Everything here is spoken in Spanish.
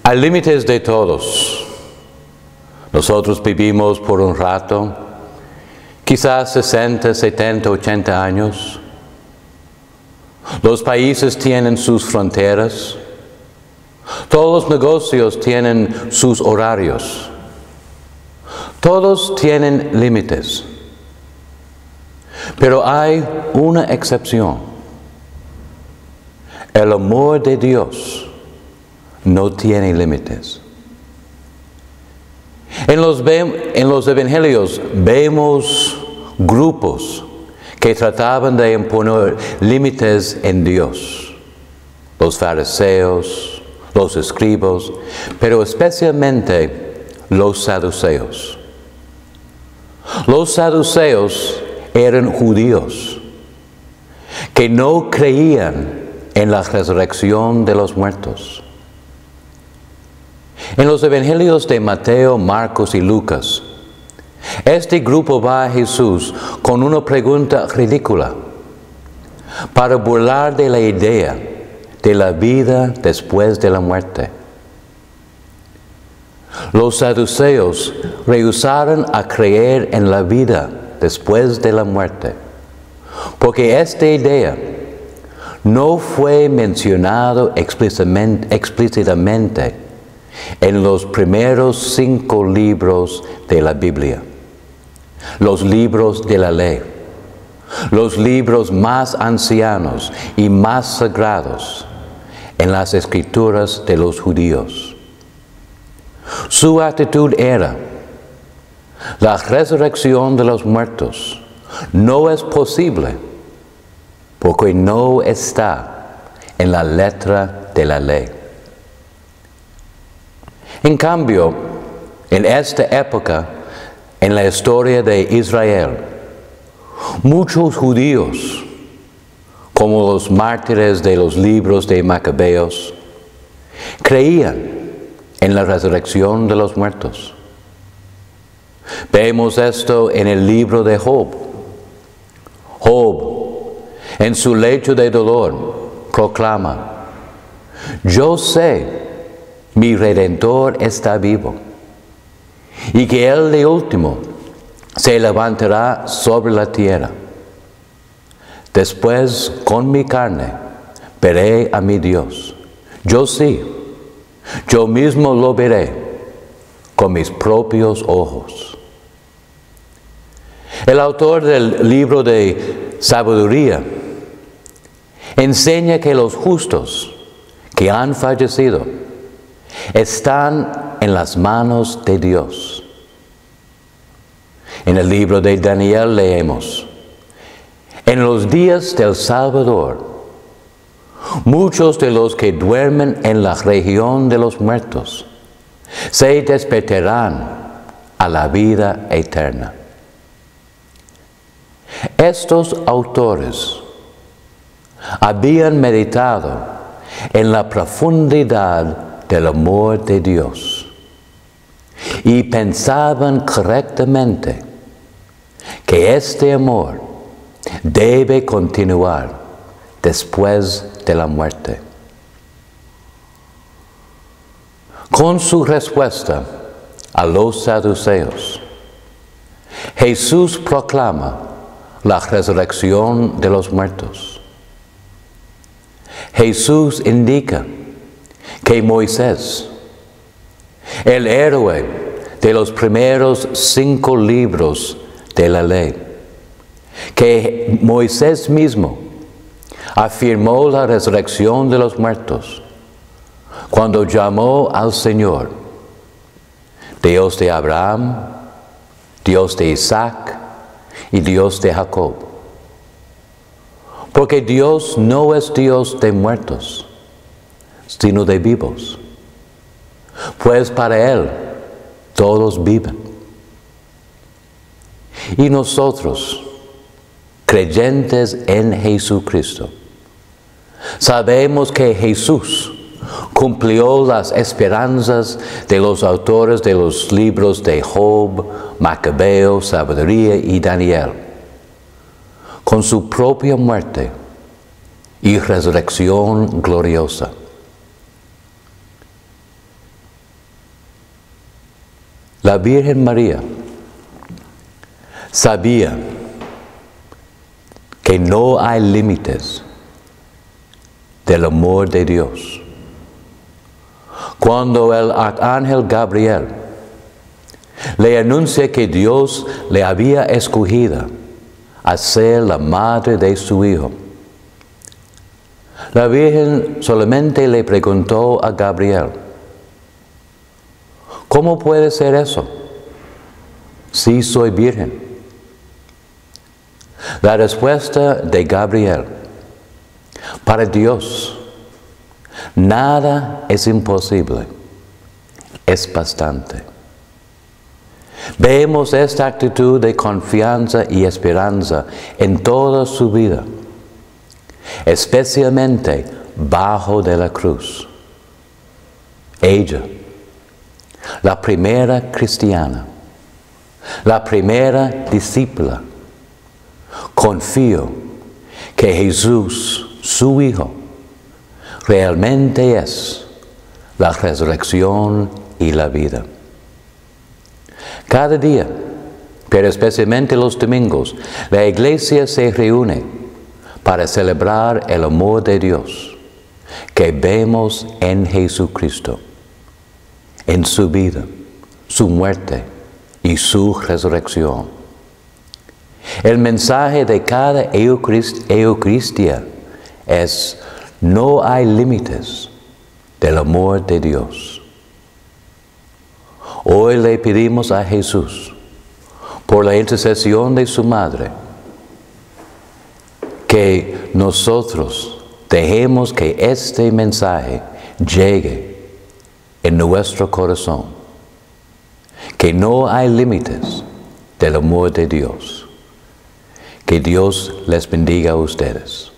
Hay límites de todos. Nosotros vivimos por un rato, quizás 60, 70, 80 años. Los países tienen sus fronteras. Todos los negocios tienen sus horarios. Todos tienen límites. Pero hay una excepción. El amor de Dios no tiene límites. En los evangelios vemos grupos que trataban de imponer límites en Dios. Los fariseos, los escribas, pero especialmente los saduceos. Los saduceos eran judíos que no creían en la resurrección de los muertos. En los evangelios de Mateo, Marcos y Lucas, este grupo va a Jesús con una pregunta ridícula para burlar de la idea de la vida después de la muerte. Los saduceos rehusaron a creer en la vida después de la muerte, porque esta idea no fue mencionado explícitamente en los primeros 5 libros de la Biblia, los libros de la ley, los libros más ancianos y más sagrados en las escrituras de los judíos. Su actitud era: la resurrección de los muertos no es posible porque no está en la letra de la ley. En cambio, en esta época, en la historia de Israel, muchos judíos, como los mártires de los libros de Macabeos, creían en la resurrección de los muertos. Vemos esto en el libro de Job. Job, en su lecho de dolor, proclama: yo sé, mi Redentor está vivo, y que Él de último se levantará sobre la tierra. Después, con mi carne, veré a mi Dios. Yo sí, yo mismo lo veré con mis propios ojos. El autor del libro de Sabiduría enseña que los justos que han fallecido están en las manos de Dios. En el libro de Daniel leemos: en los días del Salvador, muchos de los que duermen en la región de los muertos se despertarán a la vida eterna. Estos autores habían meditado en la profundidad del amor de Dios y pensaban correctamente que este amor debe continuar después de la muerte. Con su respuesta a los saduceos, Jesús proclama la resurrección de los muertos. Jesús indica que Moisés, el héroe de los primeros 5 libros de la ley, que Moisés mismo afirmó la resurrección de los muertos cuando llamó al Señor Dios de Abraham, Dios de Isaac y Dios de Jacob. Porque Dios no es Dios de muertos, sino de vivos, pues para Él todos viven. Y nosotros, creyentes en Jesucristo, sabemos que Jesús cumplió las esperanzas de los autores de los libros de Job, Macabeo, Sabiduría y Daniel, con su propia muerte y resurrección gloriosa. La Virgen María sabía que no hay límites del amor de Dios. Cuando el arcángel Gabriel le anuncia que Dios le había escogido a ser la madre de su hijo, la Virgen solamente le preguntó a Gabriel, ¿cómo puede ser eso si soy virgen? La respuesta de Gabriel: para Dios nada es imposible, es bastante. Vemos esta actitud de confianza y esperanza en toda su vida, especialmente bajo de la cruz. Ella, la primera cristiana, la primera discípula, confió que Jesús, su Hijo, realmente es la resurrección y la vida. Cada día, pero especialmente los domingos, la iglesia se reúne para celebrar el amor de Dios que vemos en Jesucristo, en su vida, su muerte y su resurrección. El mensaje de cada Eucaristía es: no hay límites del amor de Dios. Hoy le pedimos a Jesús, por la intercesión de su Madre, que nosotros dejemos que este mensaje llegue en nuestro corazón, que no hay límites del amor de Dios. Que Dios les bendiga a ustedes.